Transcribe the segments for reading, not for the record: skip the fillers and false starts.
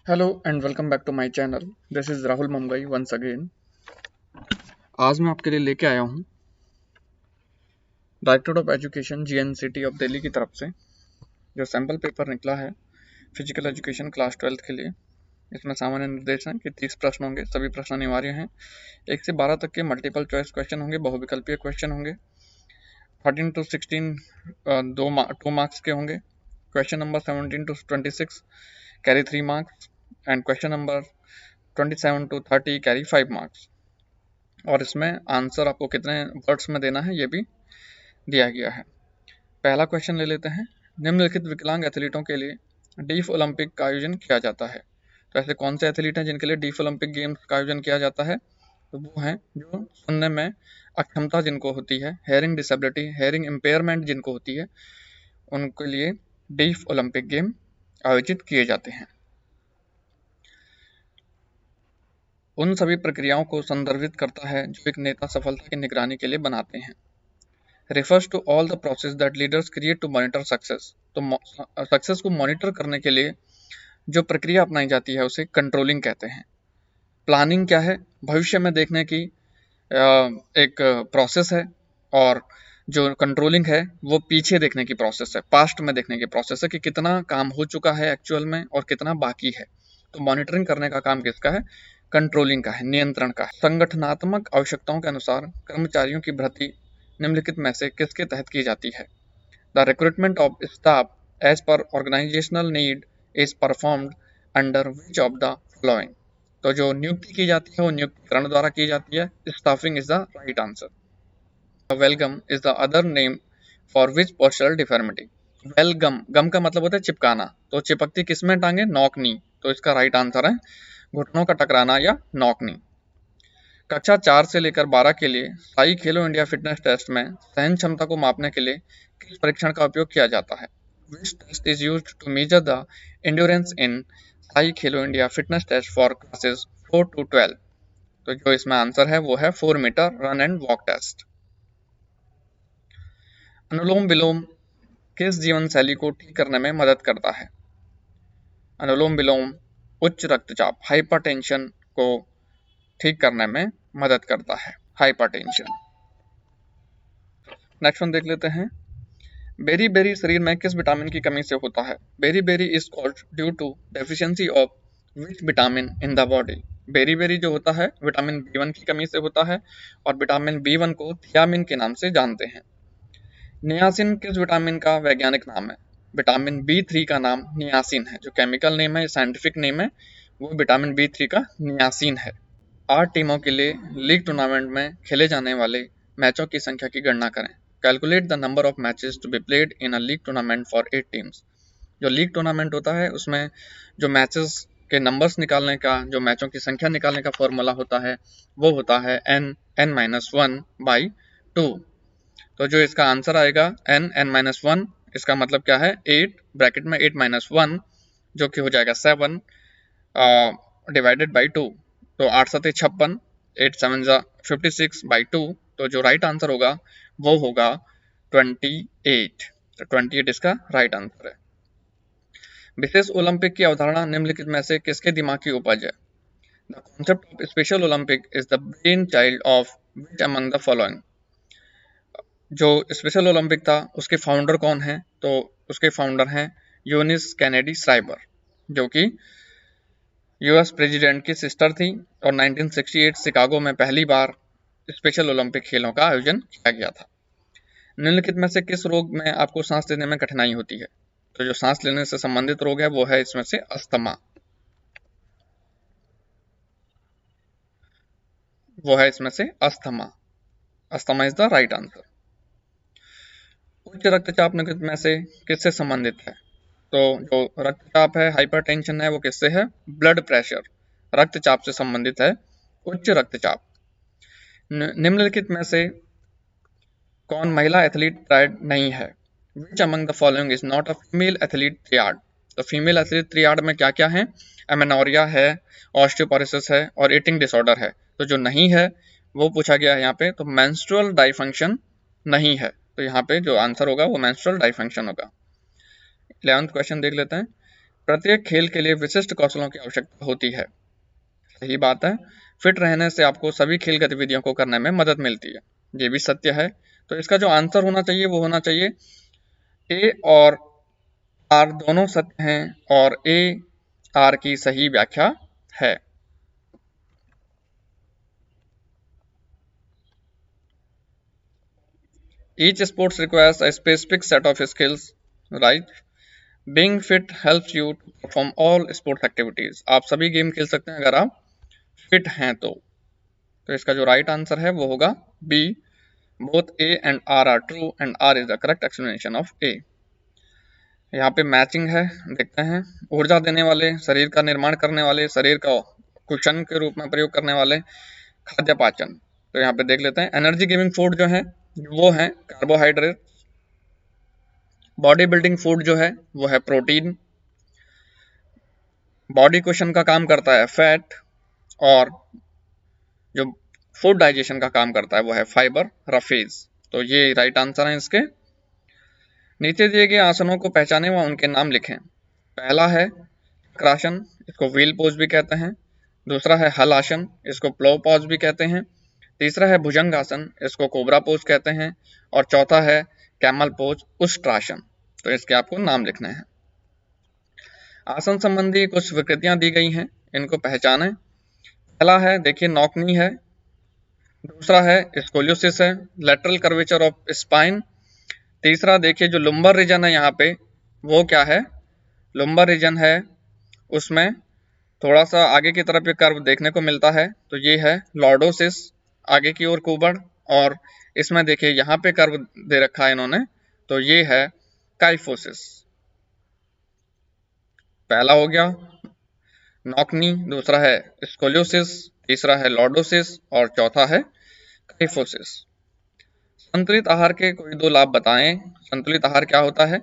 Hello and welcome back to my channel. This is Rahul Mumbai once again. आज मैं आपके लिए लेके आया हूँ directorate of education GNCT of Delhi की तरफ से जो सैम्पल पेपर निकला है फिजिकल एजुकेशन क्लास 12 के लिए। इसमें सामान्य निर्देश हैं कि 30 प्रश्न होंगे, सभी प्रश्न अनिवार्य हैं। 1 से 12 तक के मल्टीपल चॉइस क्वेश्चन होंगे, बहुविकल्पीय क्वेश्चन होंगे। 13 to 16 2 मार्क्स के होंगे। Question number 17 to 26 carry 3 marks and question number 27 to 30 carry 5 marks. और इसमें आंसर आपको कितने वर्ड्स में देना है ये भी दिया गया है। पहला क्वेश्चन ले लेते हैं। निम्नलिखित विकलांग एथलीटों के लिए डीफ ओलंपिक का आयोजन किया जाता है। तो ऐसे कौन से एथलीट हैं जिनके लिए डीफ ओलंपिक गेम्स का आयोजन किया जाता है? तो वो हैं जो सुनने में अक्षमता जिनको होती है, हेयरिंग डिसेबिलिटी, हेयरिंग इम्पेयरमेंट जिनको होती है, उनके लिए डीफ ओलंपिक गेम आयोजित किए जाते हैं। उन सभी प्रक्रियाओं को संदर्भित करता है जो एक नेता सफलता की निगरानी के लिए बनाते हैं। refers to all the process that leaders create to monitor success। तो सक्सेस को मॉनिटर करने के लिए जो प्रक्रिया अपनाई जाती है उसे कंट्रोलिंग कहते हैं। प्लानिंग क्या है? भविष्य में देखने की एक प्रोसेस है, और जो कंट्रोलिंग है वो पीछे देखने की प्रोसेस है, पास्ट में देखने की प्रोसेस है कि कितना काम हो चुका है एक्चुअल में और कितना बाकी है। तो मॉनिटरिंग करने का काम किसका है? कंट्रोलिंग का है, नियंत्रण का है। संगठनात्मक आवश्यकताओं के अनुसार कर्मचारियों की भर्ती निम्नलिखित में से किसके तहत की जाती है? The recruitment of staff as per organizational need is performed under which of the following. तो जो नियुक्ति की जाती है वो नियुक्तिकरण द्वारा की जाती है। Staffing is the right answer. Valgum is the other name for which postural deformity. Valgum, गम का मतलब होता है चिपकाना, तो चिपकती किसमें टांगे? नॉकनी। तो इसका राइट आंसर है घुटनों का टकराना या नॉकनी। कक्षा 4 से लेकर 12 के लिए स्थायी खेलो इंडिया फिटनेस टेस्ट में सहन क्षमता को मापने के लिए किस परीक्षण का उपयोग किया जाता है? Which test is used to measure the endurance in स्थायी Khelo India fitness test for classes 4 to 12। तो जो इसमें आंसर है वो है 4 metre run and walk test. Anulom vilom किस जीवन शैली को ठीक करने में मदद करता है? अनुलोम विलोम उच्च रक्तचाप, हाइपरटेंशन को ठीक करने में मदद करता है, हाइपरटेंशन। नेक्स्ट वन देख लेते हैं। बेरी बेरी शरीर में किस विटामिन की कमी से होता है? Beriberi is called due to deficiency of which vitamin in the body. Beriberi जो होता है विटामिन B1 की कमी से होता है, और विटामिन B1 को थियामिन के नाम से जानते हैं। नियासिन किस विटामिन का वैज्ञानिक नाम है? विटामिन B3 का नाम नियासिन है। जो केमिकल नेम है, साइंटिफिक नेम है, वो विटामिन B3 का नियासिन है। 8 टीमों के लिए लीग टूर्नामेंट में खेले जाने वाले मैचों की संख्या की गणना करें। Calculate the number of matches to be played in a league tournament for 8 teams. जो लीग टूर्नामेंट होता है उसमें जो मैचेस के नंबर्स निकालने का, जो मैचों की संख्या निकालने का फॉर्मूला होता है वो होता है n(n-1/2)। तो जो इसका आंसर आएगा n(n-1), इसका मतलब क्या है? 8 ब्रैकेट में 8-1 जो कि हो जाएगा 7 डिवाइडेड बाई 2। तो 8 7 56, 8 7 56/2। तो जो राइट आंसर होगा वो होगा 28। तो 28 इसका राइट आंसर है। विशेष ओलंपिक की अवधारणा निम्नलिखित में से किसके दिमाग की उपज है? The concept of special Olympic is the brain child of which among the following. जो स्पेशल ओलंपिक था उसके फाउंडर कौन है? तो उसके फाउंडर हैं यूनिस कैनेडी श्राइबर, जो कि यूएस प्रेसिडेंट की सिस्टर थी, और 1968 शिकागो में पहली बार स्पेशल ओलंपिक खेलों का आयोजन किया गया था। निम्नलिखित में से किस रोग में आपको सांस लेने में कठिनाई होती है? तो जो सांस लेने से संबंधित रोग है वो है इसमें से अस्थमा, वो है इसमें से asthma. Asthma is the right answer. उच्च रक्तचाप निम्नलिखित में से किससे संबंधित है? तो जो रक्तचाप है, हाइपरटेंशन है, वो किससे है? ब्लड प्रेशर, रक्तचाप से संबंधित है उच्च रक्तचाप। निम्नलिखित में से कौन महिला एथलीट ट्रायड नहीं है? Which among the following is not a female athlete triad. तो फीमेल एथलीट ट्रियाड में क्या क्या है? एमेनोरिया है, ऑस्टियोपोरोसिस है, और ईटिंग डिसऑर्डर है। तो जो नहीं है वो पूछा गया है यहाँ पे, तो मेंस्ट्रुअल डाइफंक्शन नहीं है। तो यहाँ पे जो आंसर होगा वो मेंस्ट्रुअल डाइफंक्शन होगा। 11th क्वेश्चन देख लेते हैं। प्रत्येक खेल के लिए विशिष्ट कौशलों की आवश्यकता होती है। सही बात है, फिट रहने से आपको सभी खेल गतिविधियों को करने में मदद मिलती है, ये भी सत्य है। तो इसका जो आंसर होना चाहिए वो होना चाहिए ए और आर दोनों सत्य हैं और ए आर की सही व्याख्या है। Each sports requires a specific set of skills, right? Being fit helps you to perform all sports activities. आप सभी गेम खेल सकते हैं अगर आप फिट हैं तो इसका जो राइट आंसर है वो होगा B. Both A and R true and R is the correct explanation of A. यहाँ पे मैचिंग है, देखते हैं। ऊर्जा देने वाले, शरीर का निर्माण करने वाले, शरीर का कुशन के रूप में प्रयोग करने वाले, खाद्य पाचन। तो यहाँ पे देख लेते हैं एनर्जी गिविंग फूड जो है वो है कार्बोहाइड्रेट। बॉडी बिल्डिंग फूड जो है वो है प्रोटीन। बॉडी क्वेश्चन का काम करता है फैट। और जो फूड डाइजेशन का काम करता है वो है फाइबर रफेज। तो ये राइट आंसर है इसके। नीचे दिए गए आसनों को पहचानें व उनके नाम लिखें। पहला है चक्रासन, इसको व्हील पोज भी कहते हैं। दूसरा है हल आसन, इसको प्लो पोज भी कहते हैं। तीसरा है भुजंग आसन, इसको कोबरा पोज कहते हैं। और चौथा है कैमल पोज उष्ट्रासन। तो इसके आपको नाम लिखने हैं। आसन संबंधी कुछ विकृतियां दी गई हैं, इनको पहचानें। पहला है देखिए नॉकनी है। दूसरा है स्कोलियोसिस है, लेटरल कर्वेचर ऑफ स्पाइन। तीसरा देखिए जो लुम्बर रीजन है यहाँ पे वो क्या है, लुम्बर रीजन है उसमें थोड़ा सा आगे की तरफ ये कर्व देखने को मिलता है, तो ये है लॉर्डोसिस, आगे की ओर कुबड़। और इसमें देखिए यहाँ पे कर्व दे रखा है इन्होंने, तो ये है काइफोसिस। पहला हो गया नॉकनी, दूसरा है स्कोलियोसिस, तीसरा है लॉर्डोसिस और चौथा है काइफोसिस। संतुलित आहार के कोई दो लाभ बताएं। संतुलित आहार क्या होता है?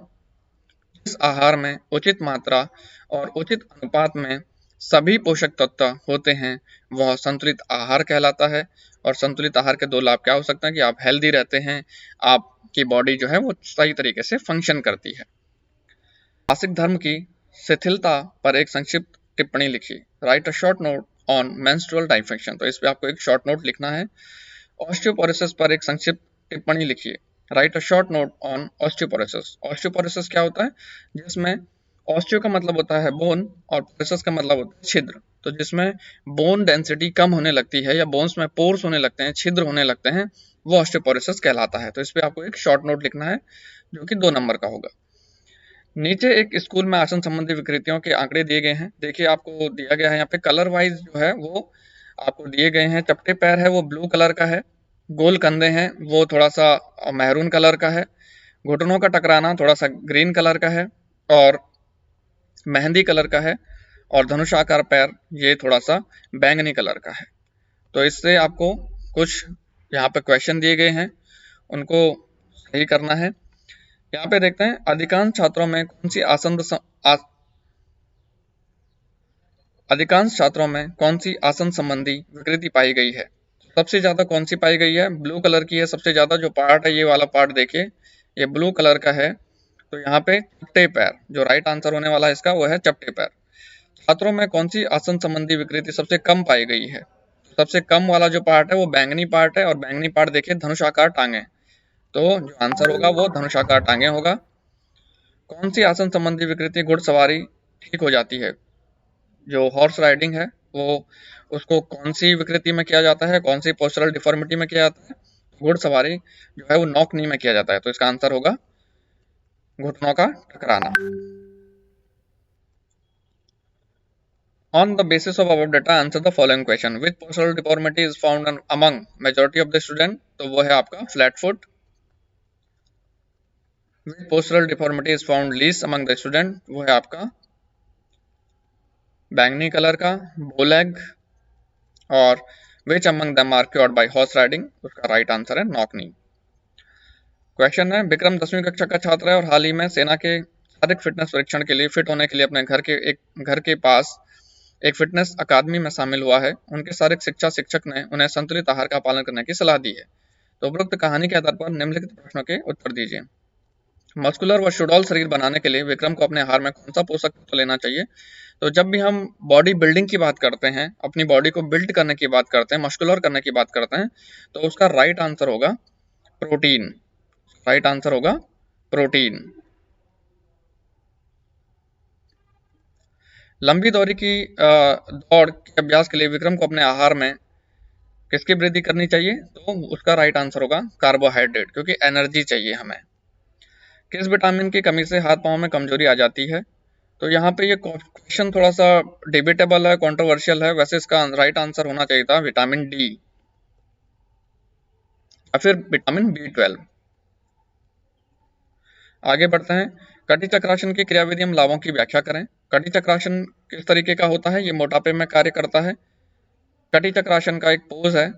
जिस आहार में उचित मात्रा और उचित अनुपात में सभी पोषक तत्व होते हैं वह संतुलित आहार कहलाता है। और संतुलित आहार के दो लाभ क्या हो सकते हैं कि आप हेल्दी रहते हैं, आपकी बॉडी जो है वो सही तरीके से फंक्शन करती है। मासिक धर्म की शिथिलता पर एक संक्षिप्त टिप्पणी लिखिए। Write a short note on menstrual dysfunction. तो इस पे आपको एक शॉर्ट नोट लिखना है। ऑस्टियोपोरोसिस पर एक संक्षिप्त टिप्पणी लिखिए। Write a short note on osteoporosis. Osteoporosis क्या होता है? जिसमें ऑस्टियो का मतलब होता है बोन और पोरोसिस का मतलब होता है छिद्र। तो जिसमें बोन डेंसिटी कम होने लगती है या बोन्स में पोर्स होने लगते हैं, छिद्र होने लगते हैं, वो ऑस्टियोपोरोसिस कहलाता है। तो इस पे आपको एक शॉर्ट नोट लिखना है जो कि 2 नंबर का होगा। नीचे एक स्कूल में आसन संबंधी विकृतियों के आंकड़े दिए गए हैं। देखिए आपको दिया गया है यहाँ पे कलर वाइज जो है वो आपको दिए गए हैं। चपटे पैर है वो ब्लू कलर का है। गोल कंधे हैं वो थोड़ा सा मैरून कलर का है। घुटनों का टकराना थोड़ा सा ग्रीन कलर का है और मेहंदी कलर का है। और धनुषाकार पैर ये थोड़ा सा बैंगनी कलर का है। तो इससे आपको कुछ यहाँ पे क्वेश्चन दिए गए हैं, उनको सही करना है। यहाँ पे देखते हैं अधिकांश छात्रों में कौन सी अधिकांश छात्रों में कौन सी आसन संबंधी विकृति पाई गई है। सबसे ज्यादा कौन सी पाई गई है? ब्लू कलर की है सबसे ज्यादा। जो पार्ट है ये वाला पार्ट देखिए, ये ब्लू कलर का है। तो यहाँ पे चपटे पैर, जो राइट आंसर होने वाला है इसका वो है चपटे पैर। छात्रों में कौन सी आसन संबंधी विकृति सबसे कम पाई गई है? सबसे कम वाला जो पार्ट है वो बैंगनी पार्ट है। और बैंगनी पार्ट देखिए धनुषाकार टांगे। तो जो आंसर होगा वो धनुषाकार टांगे होगा। कौन सी आसन संबंधी विकृति घुड़सवारी ठीक हो जाती है? जो हॉर्स राइडिंग है वो उसको कौन सी विकृति में किया जाता है, कौन सी पोस्चरल डिफॉर्मिटी में किया जाता है? घुड़सवारी जो है वो नॉक नी में किया जाता है। तो इसका आंसर होगा घुटनों का टकराना। On the basis of above data, answer the following question. Which postural deformity is found among majority of the student? तो वो है आपका flat foot. Which postural deformity is found least among the student? वो है आपका बैंगनी colour का bow leg. और which among them are cured by horse riding? उसका राइट आंसर है knock knee. क्वेश्चन है विक्रम 10वीं कक्षा का छात्र है और हाल ही में सेना के शारीरिक फिटनेस परीक्षण के लिए फिट होने के लिए अपने घर के पास एक फिटनेस अकादमी में शामिल हुआ है। उनके शारीरिक शिक्षा शिक्षक ने उन्हें संतुलित आहार का पालन करने की सलाह दी है। तो उपरोक्त कहानी के आधार पर निम्नलिखित प्रश्नों के उत्तर दीजिए। मस्कुलर व सुडौल शरीर बनाने के लिए विक्रम को अपने आहार में कौन सा पोषक तत्व लेना चाहिए? तो जब भी हम बॉडी बिल्डिंग की बात करते हैं, अपनी बॉडी को बिल्ड करने की बात करते हैं, मस्कुलर करने की बात करते हैं, तो उसका राइट आंसर होगा प्रोटीन। राइट आंसर होगा प्रोटीन। लंबी दौड़ के अभ्यास के लिए विक्रम को अपने आहार में किसकी वृद्धि करनी चाहिए? तो उसका राइट आंसर होगा कार्बोहाइड्रेट, क्योंकि एनर्जी चाहिए हमें। किस विटामिन की कमी से हाथ पांव में कमजोरी आ जाती है? तो यहाँ पे ये क्वेश्चन थोड़ा सा डिबेटेबल है, कंट्रोवर्शियल है। वैसे इसका राइट आंसर होना चाहिए था विटामिन डी या फिर विटामिन B12। आगे बढ़ते हैं। कटी चक्रासन की क्रियाविधि एवं लाभों की व्याख्या करें। कटी चक्रासन किस तरीके का होता है? ये मोटापे में कार्य करता है। कटी चक्रासन का एक पोज है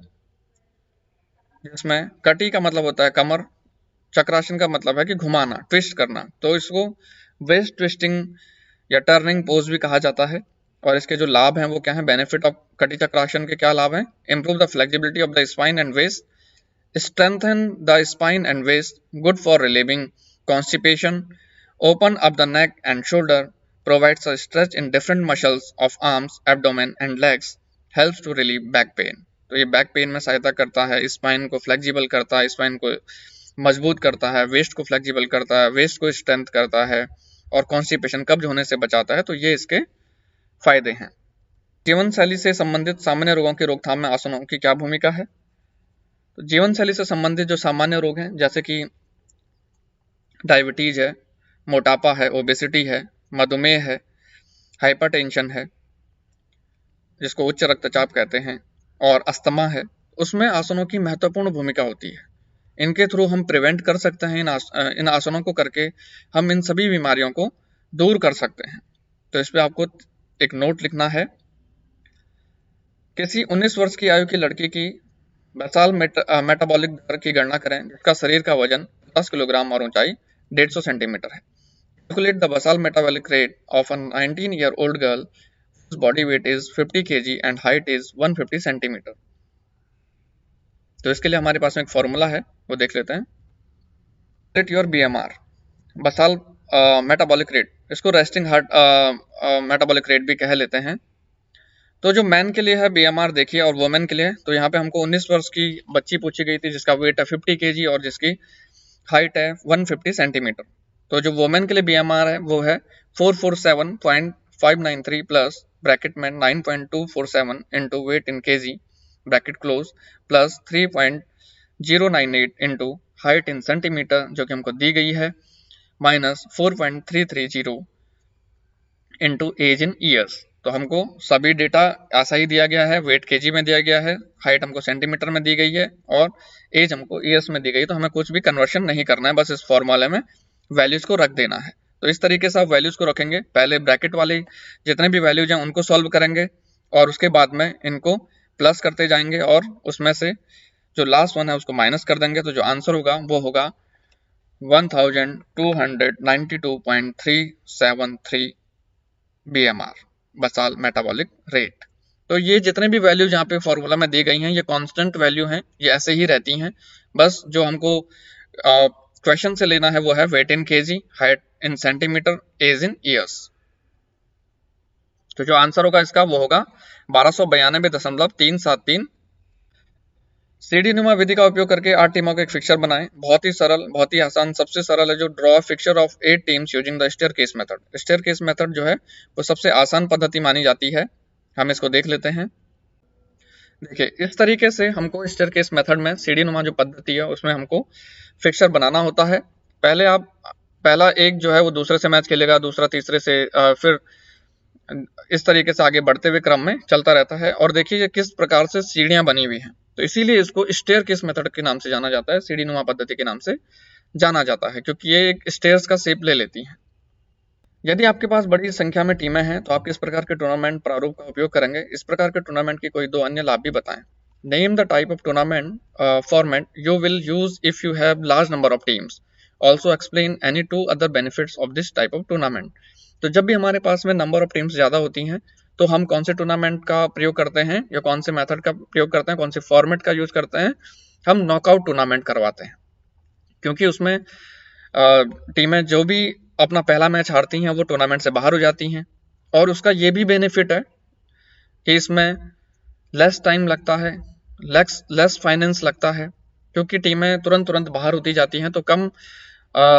जिसमें कटी का मतलब होता है कमर, चक्रासन का मतलब है कि घुमाना, ट्विस्ट करना। तो इसको वेस्ट ट्विस्टिंग या टर्निंग पोज भी कहा जाता है। और इसके जो लाभ हैं वो क्या है? बेनिफिट ऑफ कटी चक्रासन के क्या लाभ हैं? Improve the flexibility of the spine and waist, strengthen the spine and waist, good for relieving constipation, open up the neck and shoulder, provides a stretch in different muscles of arms, abdomen and legs, helps to relieve back pain। तो ये back pain में सहायता करता है, spine को flexible करता है, spine को मजबूत करता है, वेस्ट को फ्लेक्सिबल करता है, वेस्ट को स्ट्रेंथ करता है और कॉन्स्टिपेशन कब्ज होने से बचाता है। तो ये इसके फायदे हैं। जीवन शैली से संबंधित सामान्य रोगों की रोकथाम में आसनों की क्या भूमिका है? तो जीवन शैली से संबंधित जो सामान्य रोग हैं जैसे कि डायबिटीज है, मोटापा है, ओबेसिटी है, मधुमेह है, हाइपरटेंशन है जिसको उच्च रक्तचाप कहते हैं, और अस्थमा है, उसमें आसनों की महत्वपूर्ण भूमिका होती है। इनके थ्रू हम प्रिवेंट कर सकते हैं। इन आसनों को करके हम इन सभी बीमारियों को दूर कर सकते हैं। तो इस पे आपको एक नोट लिखना है। किसी 19 वर्ष की आयु की लड़की की बसाल मेटाबॉलिक दर की गणना करें जिसका शरीर का वजन 10 किलोग्राम और ऊंचाई 150 सेंटीमीटर है। Calculate the Basal metabolic rate of a 19-year-old girl whose body weight is 50 kg and height is 150 centimetre. तो इसके लिए हमारे पास में एक फॉर्मूला है, वो देख लेते हैं। Calculate your BMR, Basal metabolic rate, इसको रेस्टिंग हार्ट मेटाबॉलिक रेट भी कह लेते हैं। तो जो मैन के लिए है BMR देखिए और वुमेन के लिए, तो यहाँ पे हमको 19 वर्ष की बच्ची पूछी गई थी जिसका वेट है 50 kg और जिसकी हाइट है 150 सेंटीमीटर। तो जो वुमेन के लिए BMR है वो है 447.593 प्लस ब्रैकेट में 9.247 into weight in KG bracket close plus 3.098 into height in centimeter जो कि हमको दी गई है minus 4.330 into age in years. तो हमको सभी डेटा ऐसा ही दिया गया है, वेट केजी में दिया गया है, हाइट हमको सेंटीमीटर में दी गई है और एज हमको ईयर्स में दी गई है। तो हमें कुछ भी कन्वर्शन नहीं करना है, बस इस फॉर्मूले में वैल्यूज को रख देना है। तो इस तरीके से आप वैल्यूज को रखेंगे, पहले ब्रैकेट वाली जितने भी वैल्यूज हैं उनको सॉल्व करेंगे और उसके बाद में इनको प्लस करते जाएंगे और उसमें से जो लास्ट वन है उसको माइनस कर देंगे। तो जो आंसर होगा वो होगा 1292.373 BMR, बसाल मेटाबॉलिक रेट। तो ये जितने भी वैल्यूज यहाँ पे फॉर्मूला में दी गई हैं ये कांस्टेंट वैल्यू हैं, ये ऐसे ही रहती हैं। बस जो हमको क्वेश्चन से लेना है वो है weight in KG, height in centimeter, age in years. तो जो आंसर होगा इसका वो होगा 1292.373। सीढ़ी नुमा विधि का उपयोग करके 8 टीमों का एक फिक्सर बनाएं। बहुत ही सरल, बहुत ही आसान, सबसे सरल है जो draw fixer of 8 teams using the staircase method. Staircase method जो है वो सबसे आसान पद्धति मानी जाती है। हम इसको देख लेते हैं। देखिए इस तरीके से हमको स्टेयरकेस मेथड में सीढ़ी नुमा जो पद्धति है उसमें हमको फिक्सर बनाना होता है। पहला एक जो है वो दूसरे से मैच खेलेगा, दूसरा तीसरे से, फिर इस तरीके से आगे बढ़ते हुए क्रम में चलता रहता है। और देखिए किस प्रकार से सीढ़ियां बनी हुई हैं, तो इसीलिए इसको स्टेयरकेस मेथड के नाम से जाना जाता है, सीढ़ी नुमा पद्धति के नाम से जाना जाता है, क्योंकि ये एक स्टेयर्स का शेप ले लेती हैं। यदि आपके पास बड़ी संख्या में टीमें हैं तो आप किस प्रकार के टूर्नामेंट प्रारूप का उपयोग करेंगे? इस प्रकार के टूर्नामेंट की कोई 2 अन्य लाभ भी बताएं। Name the type of tournament format you will use if you have large number of teams. Also explain any 2 other benefits of this type of tournament. तो जब भी हमारे पास में नंबर ऑफ टीम्स ज्यादा होती हैं तो हम कौन से टूर्नामेंट का प्रयोग करते हैं या कौन से मेथड का प्रयोग करते हैं, कौन से फॉर्मेट का यूज करते हैं? हम नॉकआउट टूर्नामेंट करवाते हैं, क्योंकि उसमें टीमें जो भी अपना पहला मैच हारती हैं वो टूर्नामेंट से बाहर हो जाती हैं। और उसका ये भी बेनिफिट है कि इसमें लेस टाइम लगता है, लेस फाइनेंस लगता है, क्योंकि टीमें तुरंत तुरंत बाहर होती जाती हैं तो कम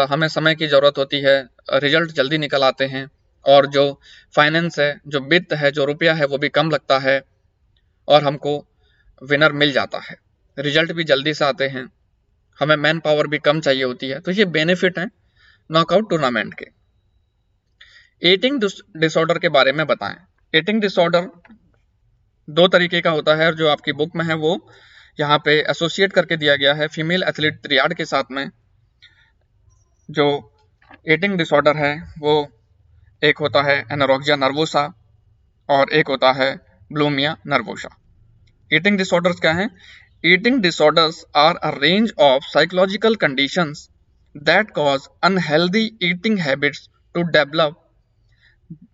हमें समय की ज़रूरत होती है, रिजल्ट जल्दी निकल आते हैं, और जो फाइनेंस है, जो वित्त है, जो रुपया है, वो भी कम लगता है और हमको विनर मिल जाता है। रिजल्ट भी जल्दी से आते हैं, हमें मैन पावर भी कम चाहिए होती है। तो ये बेनिफिट है नॉकआउट टूर्नामेंट के। ईटिंग डिसऑर्डर के बारे में बताएं। ईटिंग डिसऑर्डर दो तरीके का होता है, और जो आपकी बुक में है वो यहाँ पे एसोसिएट करके दिया गया है फीमेल एथलीट त्रियाड के साथ में। जो ईटिंग डिसऑर्डर है वो एक होता है एनोरेक्सिया नर्वोसा और एक होता है बुलिमिया नर्वोसा। ईटिंग डिसऑर्डर्स क्या हैं? Eating disorders are a range of psychological conditions that cause unhealthy eating habits to develop.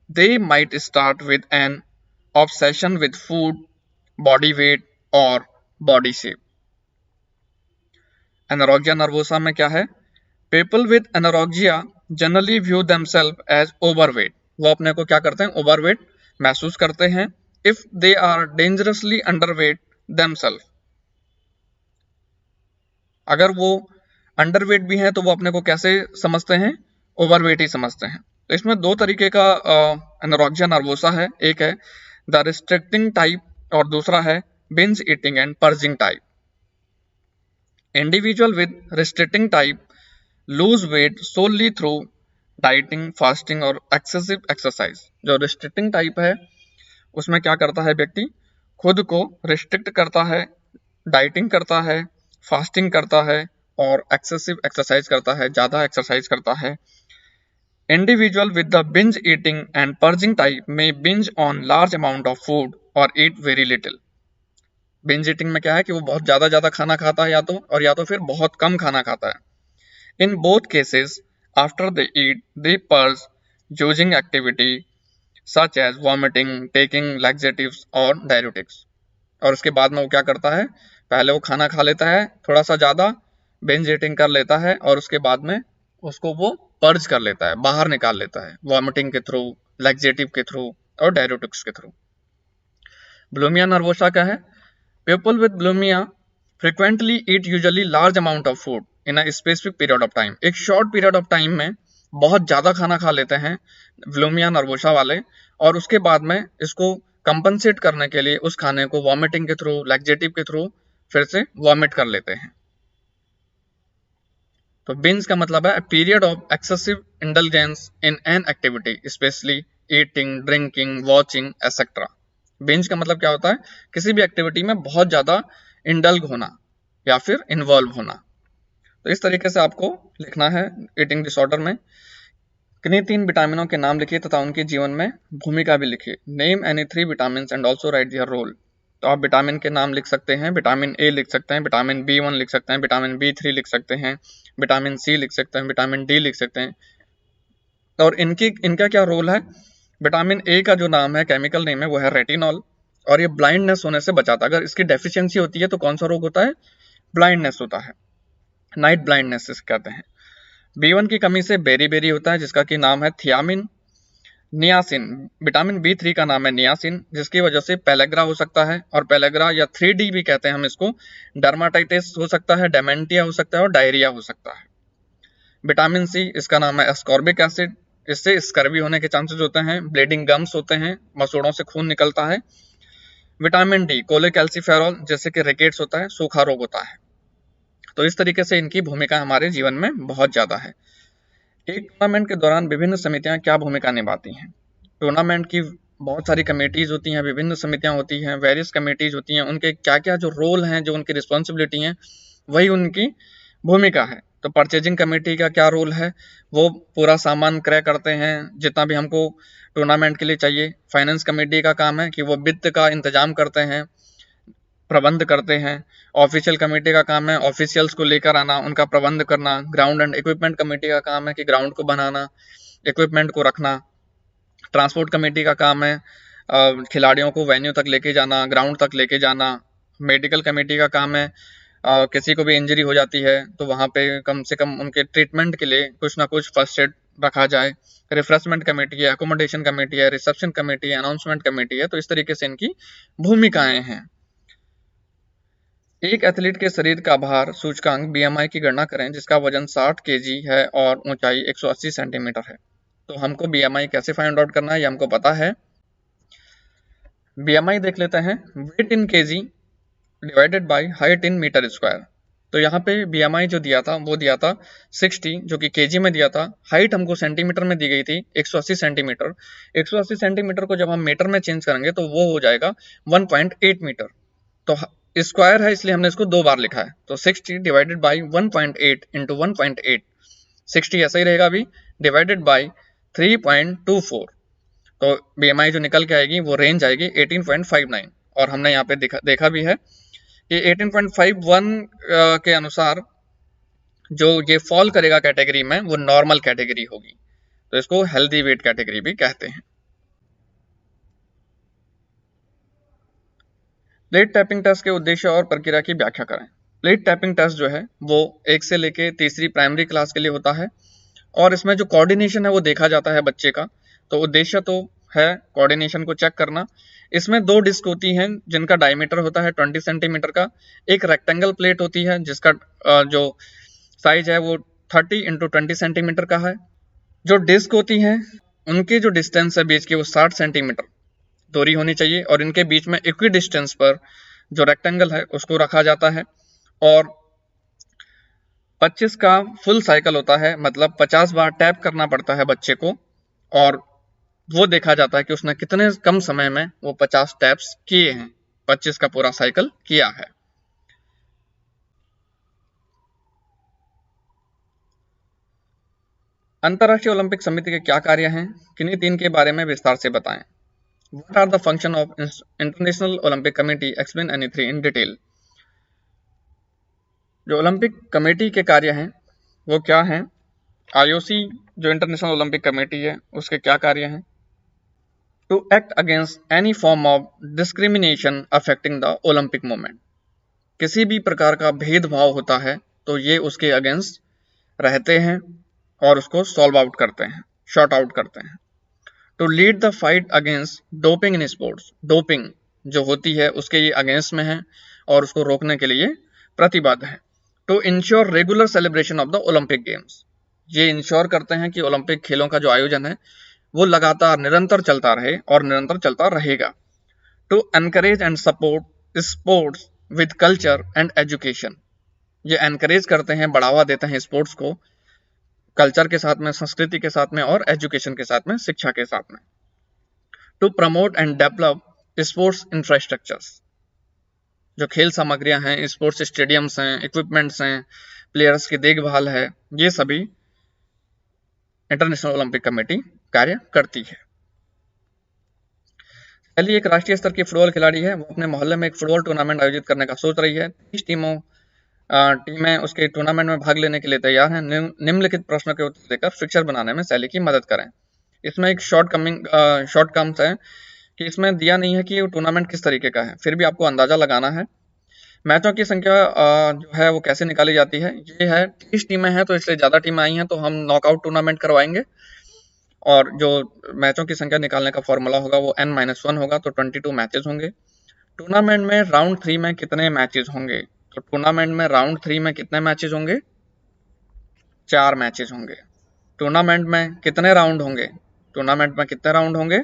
They might start with an obsession with food, body weight or body shape. Anorexia nervosa में क्या है? People with anorexia generally view themselves as overweight. वो अपने को क्या करते हैं? Overweight महसूस करते हैं if they are dangerously underweight themselves. अगर वो अंडरवेट भी हैं तो वो अपने को कैसे समझते हैं? ओवरवेट ही समझते हैं। तो इसमें दो तरीके का एनोरेक्सिया नर्वोसा है, एक है द रिस्ट्रिक्टिंग टाइप और दूसरा है binge eating and purging type. Individual with restricting type lose weight solely through dieting, fasting और एक्सेसिव एक्सरसाइज। जो रिस्ट्रिक्टिंग टाइप है उसमें क्या करता है व्यक्ति? खुद को रिस्ट्रिक्ट करता है, डाइटिंग करता है, फास्टिंग करता है और एक्सेसिव एक्सरसाइज करता है, ज़्यादा एक्सरसाइज करता है। Individual with the binge eating and purging type में binge on large amount of food और eat very little. Binge eating में क्या है कि वो बहुत ज़्यादा खाना खाता है या तो फिर बहुत कम खाना खाता है। In both cases after they eat they purge using activity such as vomiting, taking laxatives और डायरेटिक्स। और उसके बाद में वो क्या करता है? पहले वो खाना खा लेता है थोड़ा सा ज़्यादा, बिंज ईटिंग कर लेता है और उसके बाद में उसको वो पर्ज कर लेता है, बाहर निकाल लेता है, वॉमिटिंग के थ्रू, लैक्सेटिव के थ्रू और डायरेटिक्स के थ्रू। बुलिमिया नर्वोसा क्या है? People with bulimia frequently eat usually large amount of food in a specific period of time. एक शॉर्ट पीरियड ऑफ टाइम में बहुत ज़्यादा खाना खा लेते हैं बुलिमिया नर्वोसा वाले, और उसके बाद में इसको कंपनसेट करने के लिए उस खाने को वॉमिटिंग के थ्रू, लैक्सेटिव के थ्रू फिर से वॉमिट कर लेते हैं। तो बिंज का मतलब है period of excessive indulgence in an activity specially eating, drinking, watching etcetera. Binge का मतलब क्या होता है? किसी भी एक्टिविटी में बहुत ज़्यादा इंडल्ग होना या फिर इन्वॉल्व होना। तो इस तरीके से आपको लिखना है ईटिंग डिसऑर्डर में। किन्हीं 3 विटामिनों के नाम लिखिए तथा उनके जीवन में भूमिका भी लिखिए। Name any 3 vitamin and also write their role. तो आप विटामिन के नाम लिख सकते हैं, विटामिन ए लिख सकते हैं, विटामिन B1 लिख सकते हैं, विटामिन B3 लिख सकते हैं, विटामिन सी लिख सकते हैं, विटामिन डी लिख सकते हैं। और इनका क्या रोल है? विटामिन ए का जो नाम है, केमिकल नेम है, वो है रेटिनॉल, और ये ब्लाइंडनेस होने से बचाता है। अगर इसकी डेफिशिएंसी होती है तो कौन सा रोग होता है? ब्लाइंडनेस होता है, नाइट ब्लाइंडनेस कहते हैं। B1 की कमी से बेरी होता है जिसका कि नाम है थियामिन। नियासिन, विटामिन B3 का नाम है नियासिन, जिसकी वजह से पेलेग्रा हो सकता है, और पेलेग्रा या 3D भी कहते हैं हम इसको। डर्माटाइटिस हो सकता है, डेमेंटिया हो सकता है और डायरिया हो सकता है। विटामिन सी, इसका नाम है एस्कॉर्बिक एसिड, इससे स्कर्वी होने के चांसेस होते हैं, ब्लीडिंग गम्स होते हैं, मसूड़ों से खून निकलता है। विटामिन डी, कोलेकैल्सिफेरॉल, जैसे कि रिकेट्स होता है, सूखा रोग होता है। तो इस तरीके से इनकी भूमिका हमारे जीवन में बहुत ज़्यादा है। एक टूर्नामेंट के दौरान विभिन्न समितियां क्या भूमिका निभाती हैं? टूर्नामेंट की बहुत सारी कमेटीज होती हैं, विभिन्न समितियां होती हैं, वेरियस कमेटीज होती हैं, उनके क्या क्या जो रोल हैं, जो उनकी रिस्पॉन्सिबिलिटी हैं, वही उनकी भूमिका है। तो परचेजिंग कमेटी का क्या रोल है? वो पूरा सामान क्रय करते हैं जितना भी हमको टूर्नामेंट के लिए चाहिए। फाइनेंस कमेटी का काम है कि वो वित्त का इंतजाम करते हैं, प्रबंध करते हैं। ऑफिशियल कमेटी का काम है ऑफिशियल्स को लेकर आना, उनका प्रबंध करना। ग्राउंड एंड इक्विपमेंट कमेटी का काम है कि ग्राउंड को बनाना, इक्विपमेंट को रखना। ट्रांसपोर्ट कमेटी का काम है खिलाड़ियों को वेन्यू तक लेके जाना, ग्राउंड तक लेके जाना। मेडिकल कमेटी का काम है किसी को भी इंजरी हो जाती है तो वहाँ पे कम से कम उनके ट्रीटमेंट के लिए कुछ ना कुछ फर्स्ट एड रखा जाए। रिफ्रेशमेंट कमेटी है, अकोमोडेशन कमेटी है, रिसेप्शन कमेटी है, अनाउंसमेंट कमेटी है, तो इस तरीके से इनकी भूमिकाएं हैं। एक एथलीट के शरीर का भार सूचकांक बीएमआई की गणना करें जिसका वजन 60 केजी है और ऊंचाई 180 सेंटीमीटर है। तो हमको बीएमआई कैसे फाइंड आउट करना है ये हमको पता है। बीएमआई देख लेते हैं, weight in KG divided by height in meter square. तो यहाँ पे बीएमआई जो दिया था वो दिया था 60 जो कि केजी में दिया था, हाइट हमको सेंटीमीटर में दी गई थी 180 सेंटीमीटर। 180 सेंटीमीटर को जब हम मीटर में चेंज करेंगे तो वो हो जाएगा 1.8 मीटर। तो स्क्वायर है इसलिए हमने इसको 2 बार लिखा है, तो 60 डिवाइडेड बाई 1.8 इंटू 1.8, 60 ऐसा ही रहेगा अभी, डिवाइडेड बाई 3.24। तो बीएमआई जो निकल के आएगी वो रेंज आएगी 18.59। और हमने यहाँ पे देखा भी है कि 18.51 के अनुसार जो ये फॉल करेगा कैटेगरी में वो नॉर्मल कैटेगरी होगी, तो इसको हेल्दी वेट कैटेगरी भी कहते हैं। प्लेट टैपिंग टेस्ट के उद्देश्य और प्रक्रिया की व्याख्या करें। प्लेट टैपिंग टेस्ट जो है वो 1 से लेके तीसरी प्राइमरी क्लास के लिए होता है और इसमें जो कोऑर्डिनेशन है वो देखा जाता है बच्चे का। तो उद्देश्य तो है कोऑर्डिनेशन को चेक करना। इसमें 2 डिस्क होती हैं जिनका डायमीटर होता है 20 सेंटीमीटर का। एक रेक्टेंगल प्लेट होती है जिसका जो साइज है वो 30 इंटू 20 सेंटीमीटर का है। जो डिस्क होती हैं उनकी जो डिस्टेंस है बीच की वो 60 सेंटीमीटर दूरी होनी चाहिए और इनके बीच में इक्वी डिस्टेंस पर जो रेक्टेंगल है उसको रखा जाता है। और 25 का फुल साइकिल होता है, मतलब 50 बार टैप करना पड़ता है बच्चे को और वो देखा जाता है कि उसने कितने कम समय में वो 50 टैप्स किए हैं, 25 का पूरा साइकिल किया है। अंतर्राष्ट्रीय ओलंपिक समिति के क्या कार्य हैं, किन्हीं 3 के बारे में विस्तार से बताएं। What are the function of International Olympic Committee? Explain any three in detail. जो ओलंपिक कमेटी के कार्य हैं वो क्या हैं? आईओसी जो इंटरनेशनल ओलंपिक कमेटी है उसके क्या कार्य हैं? To act against any form of discrimination affecting the Olympic movement. किसी भी प्रकार का भेदभाव होता है तो ये उसके अगेंस्ट रहते हैं और उसको सॉल्व आउट करते हैं, शॉर्ट आउट करते हैं। To lead the fight against doping in sports. Doping जो होती है उसके ये अगेंस्ट में है और उसको रोकने के लिए प्रतिबद्ध है। To ensure regular celebration of the Olympic games. ये इंश्योर करते हैं कि ओलंपिक खेलों का जो आयोजन है वो लगातार निरंतर चलता रहे और निरंतर चलता रहेगा। To encourage and support sports with culture and education. ये एनकरेज करते हैं, बढ़ावा देते हैं स्पोर्ट्स को कल्चर के साथ में, संस्कृति के साथ में और एजुकेशन के साथ में, शिक्षा के साथ में। To promote and develop sports infrastructures. जो खेल सामग्रियां हैं, स्पोर्ट्स स्टेडियम्स हैं, इक्विपमेंट्स हैं, प्लेयर्स की देखभाल है, ये सभी इंटरनेशनल ओलंपिक कमेटी कार्य करती है। पहली एक राष्ट्रीय स्तर की फुटबॉल खिलाड़ी है, वो अपने मोहल्ले में एक फुटबॉल टूर्नामेंट आयोजित करने का सोच रही है। 30 टीमें उसके टूर्नामेंट में भाग लेने के लिए तैयार हैं। निम्नलिखित प्रश्नों के उत्तर देकर फिक्चर बनाने में सैली की मदद करें। इसमें एक शॉर्ट कम्स है कि इसमें दिया नहीं है कि ये टूर्नामेंट किस तरीके का है, फिर भी आपको अंदाजा लगाना है। मैचों की संख्या जो है वो कैसे निकाली जाती है, ये है 30 टीमें हैं तो इसलिए ज़्यादा टीमें आई हैं तो हम नॉकआउट टूर्नामेंट करवाएंगे और जो मैचों की संख्या निकालने का फॉर्मूला होगा वो n-1 होगा, तो 22 मैचेस होंगे। टूर्नामेंट में राउंड 3 में कितने मैचेस होंगे, तो टूर्नामेंट में राउंड 3 में कितने मैचेस होंगे, 4 मैचेस होंगे। टूर्नामेंट में कितने राउंड होंगे, टूर्नामेंट में कितने राउंड होंगे,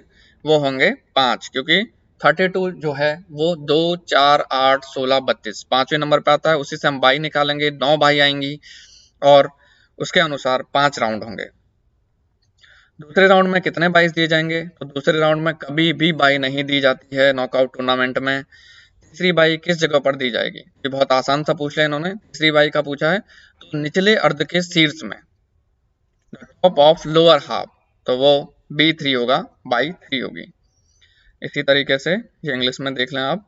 वो होंगे 5, क्योंकि 32 जो है वो 2, 4, 8, 16, 32 5वें नंबर पे आता है। उसी से हम बाई निकालेंगे, 9 बाई आएंगी और उसके अनुसार 5 राउंड होंगे। दूसरे राउंड में कितने बाइस दिए जाएंगे, तो दूसरे राउंड में कभी भी बाई नहीं दी जाती है नॉकआउट टूर्नामेंट में। तीसरी बाई किस जगह पर दी जाएगी, ये बहुत आसान सा पूछ लिया इन्होंने। तीसरी बाई का पूछा है तो निचले अर्ध के शीर्ष में, टॉप ऑफ लोअर हाफ, तो वो B3 होगा, बाई 3 होगी। इसी तरीके से ये इंग्लिश में देख लें आप।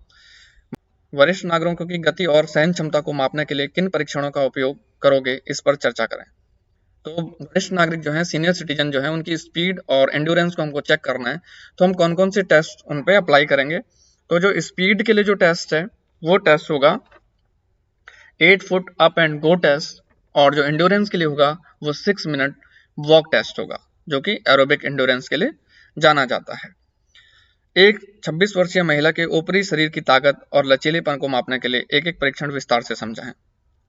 वरिष्ठ नागरिकों की गति और सहन क्षमता को मापने के लिए किन परीक्षणों का उपयोग करोगे, इस पर चर्चा करें। तो वरिष्ठ नागरिक जो है, सीनियर सिटीजन जो है, उनकी स्पीड और एंड्योरेंस को हमको चेक करना है, तो हम कौन कौन से टेस्ट उन पे अप्लाई करेंगे। तो जो स्पीड के लिए जो टेस्ट है वो टेस्ट होगा 8 foot up and go test, और जो एंड्योरेंस के लिए होगा वो 6 मिनट वॉक टेस्ट होगा, जो कि एरोबिक एंड्योरेंस के लिए जाना जाता है। एक 26 वर्षीय महिला के ऊपरी शरीर की ताकत और लचीलेपन को मापने के लिए एक एक परीक्षण विस्तार से समझा है।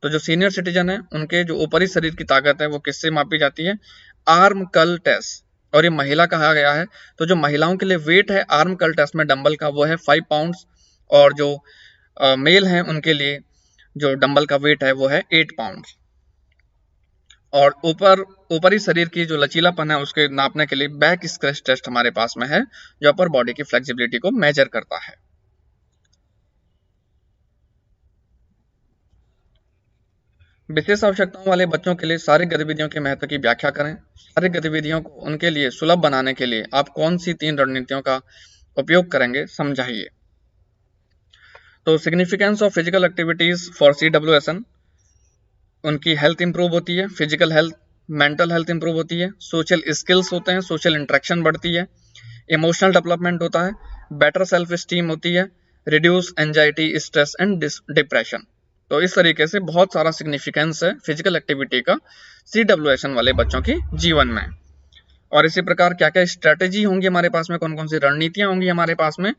तो जो सीनियर सिटीजन है उनके जो ऊपरी शरीर की ताकत है वो किससे मापी जाती है? Arm curl test. और ये महिला कहा गया है, तो जो महिलाओं के लिए वेट है आर्म कर्ल टेस्ट में डंबल का वो है 5 पाउंड्स, और जो मेल हैं उनके लिए जो डंबल का वेट है वो है 8 पाउंड्स। और ऊपरी शरीर की जो लचीलापन है उसके नापने के लिए बैक स्क्रैच टेस्ट हमारे पास में है, जो अपर बॉडी की फ्लेक्सिबिलिटी को मेजर करता है। विशेष आवश्यकताओं वाले बच्चों के लिए शारीरिक गतिविधियों के महत्व की व्याख्या करें। शारीरिक गतिविधियों को उनके लिए सुलभ बनाने के लिए आप कौन सी 3 रणनीतियों का उपयोग करेंगे, समझाइए। तो significance of physical activities for CWSN, उनकी हेल्थ इंप्रूव होती है, physical health, mental health improve होती है, सोशल स्किल्स होते हैं, सोशल इंटरेक्शन बढ़ती है, इमोशनल डेवलपमेंट होता है, बेटर सेल्फ स्टीम होती है, reduce anxiety, stress and depression. तो इस तरीके से बहुत सारा सिग्निफिकेंस है फिजिकल एक्टिविटी का CWSN वाले बच्चों के जीवन में। और इसी प्रकार क्या क्या स्ट्रेटेजी होंगी हमारे पास में, कौन कौन सी रणनीतियां होंगी हमारे पास में।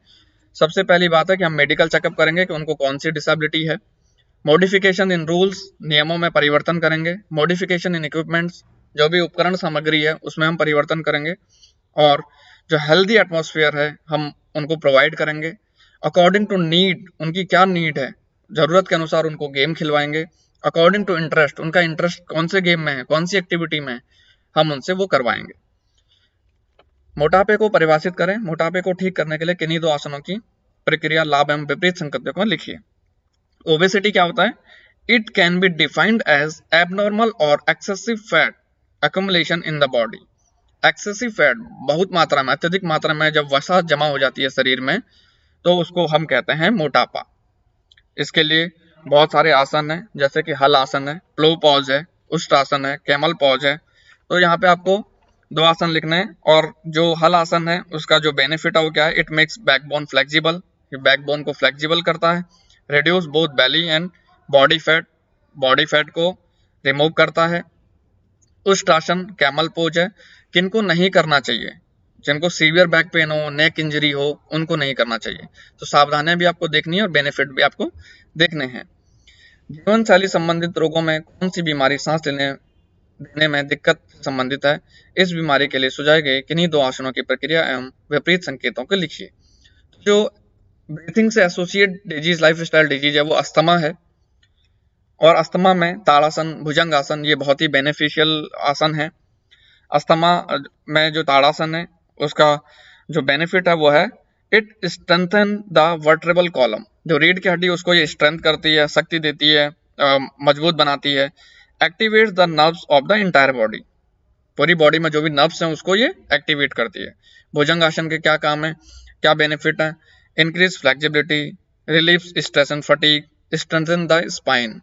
सबसे पहली बात है कि हम मेडिकल चेकअप करेंगे कि उनको कौन सी डिसेबिलिटी है। मॉडिफिकेशन इन रूल्स, नियमों में परिवर्तन करेंगे। मॉडिफिकेशन इन इक्विपमेंट्स, जो भी उपकरण सामग्री है उसमें हम परिवर्तन करेंगे। और जो हेल्दी एटमॉस्फेयर है हम उनको प्रोवाइड करेंगे। अकॉर्डिंग टू नीड, उनकी क्या नीड है, जरूरत के अनुसार उनको गेम खिलवाएंगे। अकॉर्डिंग टू इंटरेस्ट, उनका इंटरेस्ट कौन से गेम में है, कौन सी एक्टिविटी में है, हम उनसे वो करवाएंगे। मोटापे को परिभाषित करें। मोटापे को ठीक करने के लिए किन्हीं 2 आसनों की प्रक्रिया, लाभ एवं विपरीत संकेतों को लिखिए। ओबेसिटी क्या होता है? It can be defined as abnormal और excessive fat accumulation in the body. Excessive fat, बहुत मात्रा में, अत्यधिक मात्रा में जब वसा जमा हो जाती है शरीर में, तो उसको हम कहते हैं मोटापा। इसके लिए बहुत सारे आसन हैं, जैसे कि हल आसन है, प्लो पॉज है, उष्ट्रासन है, कैमल पॉज है। तो यहाँ पे आपको 2 आसन लिखने हैं। और जो हल आसन है उसका जो बेनिफिट है वो क्या है? इट मेक्स बैकबोन फ्लेक्सिबल, ये बैकबोन को फ्लेक्सिबल करता है। Reduce both belly and body fat, body fat को रिमूव करता है। उष्ट्रासन कैमल पोज है, किनको नहीं करना चाहिए? जिनको सीवियर बैक पेन हो, नेक इंजरी हो, उनको नहीं करना चाहिए। तो सावधानियां भी आपको देखनी है और बेनिफिट भी आपको देखने हैं। जीवन शैली संबंधित रोगों में कौन सी बीमारी सांस देने में दिक्कत संबंधित है? इस बीमारी के लिए सुझाए गए किन्हीं 2 आसनों की प्रक्रिया एवं विपरीत संकेतों को लिखिए। जो ब्रीथिंग से associate disease, life style disease है वो अस्थमा है। और अस्थमा में ताड़ासन, भुजंग आसन, ये बहुत ही बेनिफिशियल आसन है। अस्थमा में जो ताड़ासन है उसका जो बेनिफिट है वो है it strengthen the vertebral column, जो रीढ़ की हड्डी उसको ये स्ट्रेंथ करती है, शक्ति देती है, मजबूत बनाती है। Activates the nerves of the entire body, पूरी बॉडी में जो भी नर्व्स हैं उसको ये एक्टिवेट करती है। भुजंग आसन के क्या काम है, क्या बेनिफिट है? Increase flexibility, relieves stress and fatigue, strengthen the spine.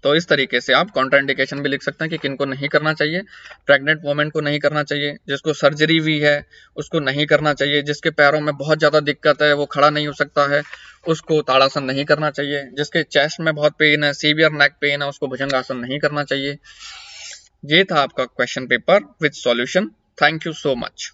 तो इस तरीके से आप कॉन्ट्राइंडिकेशन भी लिख सकते हैं कि किनको नहीं करना चाहिए। प्रेग्नेंट वुमेन को नहीं करना चाहिए, जिसको सर्जरी हुई है उसको नहीं करना चाहिए, जिसके पैरों में बहुत ज़्यादा दिक्कत है वो खड़ा नहीं हो सकता है उसको ताड़ासन नहीं करना चाहिए, जिसके चेस्ट में बहुत पेन है, सीवियर नेक पेन है, उसको भुजंगासन नहीं करना चाहिए। ये था आपका question paper with solution. Thank you so much.